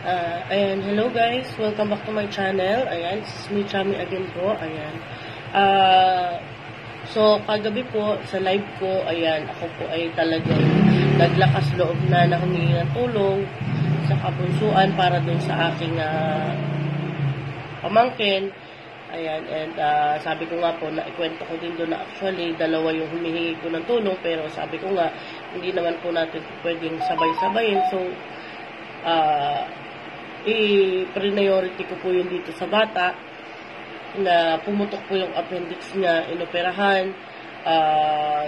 Ayan, hello guys, welcome back to my channel. Ayan, this is me, Chami again po. Ayan. So, kagabi po, sa live ko, ayan, ako po ay talagang naglakas loob na humingi ng tulong sa kabunsuan para dun sa aking pamangkin. Ayan, and sabi ko nga po, na ikwento ko din doon na actually, dalawa yung humihingi ko ng tulong, pero sabi ko nga, hindi naman po natin pwedeng sabay-sabayin. So, i-priority ko po yun dito sa bata na pumutok po yung appendix niya, inoperahan.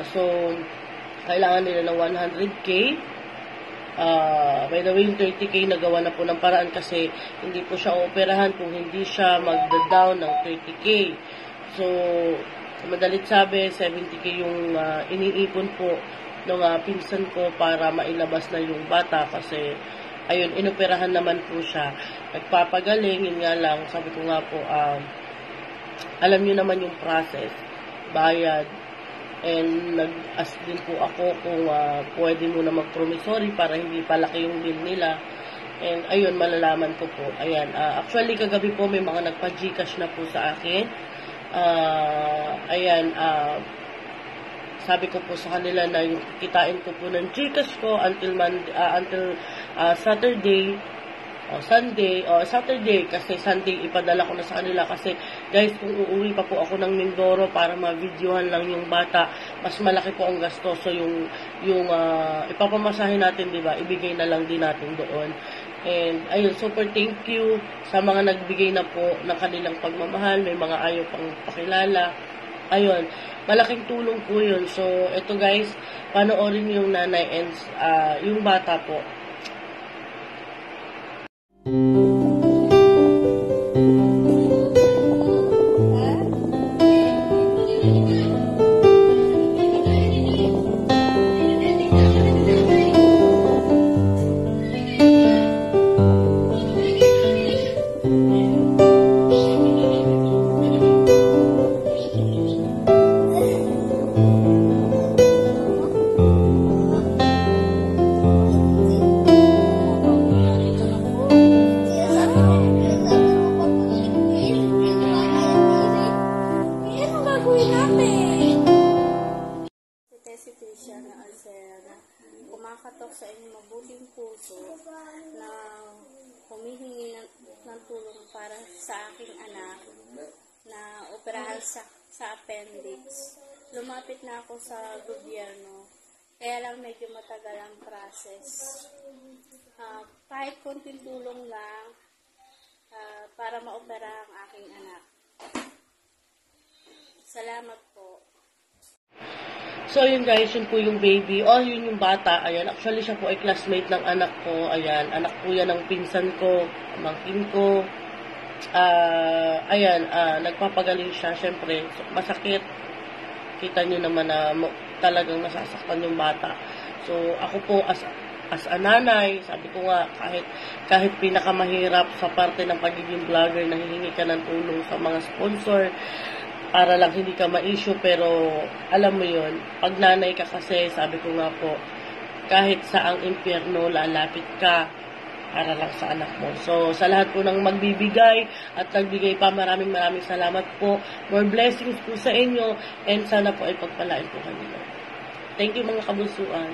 So, kailangan nila ng 100K. By the way, yung 30K nagawa na po ng paraan kasi hindi po siya operahan kung hindi siya magda-down ng 30K. So, madalit sabi, 70K yung iniipon po ng pinsan ko para mailabas na yung bata kasi ayun, inoperahan naman po siya. Nagpapagaling, yun nga lang, sabi ko nga po, alam nyo naman yung process, bayad, and nag-ask din po ako kung pwede mo na mag-promissory para hindi palaki yung bill nila. And ayun, malalaman ko po. Ayan, actually, kagabi po may mga nagpa-Gcash na po sa akin. Ayan, sabi ko po sa kanila na yung kitain ko po ng Gcash ko until Saturday o Sunday o Saturday kasi Sunday ipadala ko na sa kanila kasi guys kung uuwi pa po ako ng Mindoro para ma-videohan lang yung bata mas malaki po ang gasto so yung ipapamasahin natin, di ba, ibigay na lang din natin doon. And ayun, super thank you sa mga nagbigay na po ng kanilang pagmamahal. May mga ayaw pang pakilala. Ayun, malaking tulong po yun. So, ito guys, panoorin yung nanay and yung bata po. Kumakatok sa inyong mabuting puso na humihingi ng tulong para sa aking anak na operahan sa appendix. Lumapit na ako sa gobyerno, kaya lang medyo matagal ang process. Kahit konting tulong lang para maopera ang aking anak. Salamat po. So, yun guys, yun po yung baby. Oh, yun yung bata. Ayan, actually siya po ay classmate ng anak ko. Ayan, anak po yan ng pinsan ko, pamangkin ko. Ayan, nagpapagaling siya. Siyempre, masakit. Kita nyo naman na talagang nasasaktan yung bata. So, ako po as a nanay, sabi ko nga, kahit pinakamahirap sa parte ng pagiging vlogger, nanghihingi ka ng tulong sa mga sponsor, para lang hindi ka ma-issue, pero alam mo yun, pag nanay ka kasi, sabi ko nga po, kahit saang impyerno, lalapit ka para lang sa anak mo. So, sa lahat po ng magbibigay at nagbigay pa, maraming salamat po. More blessings po sa inyo, and sana po ay pagpalain po kanila. Thank you mga kabunsuan.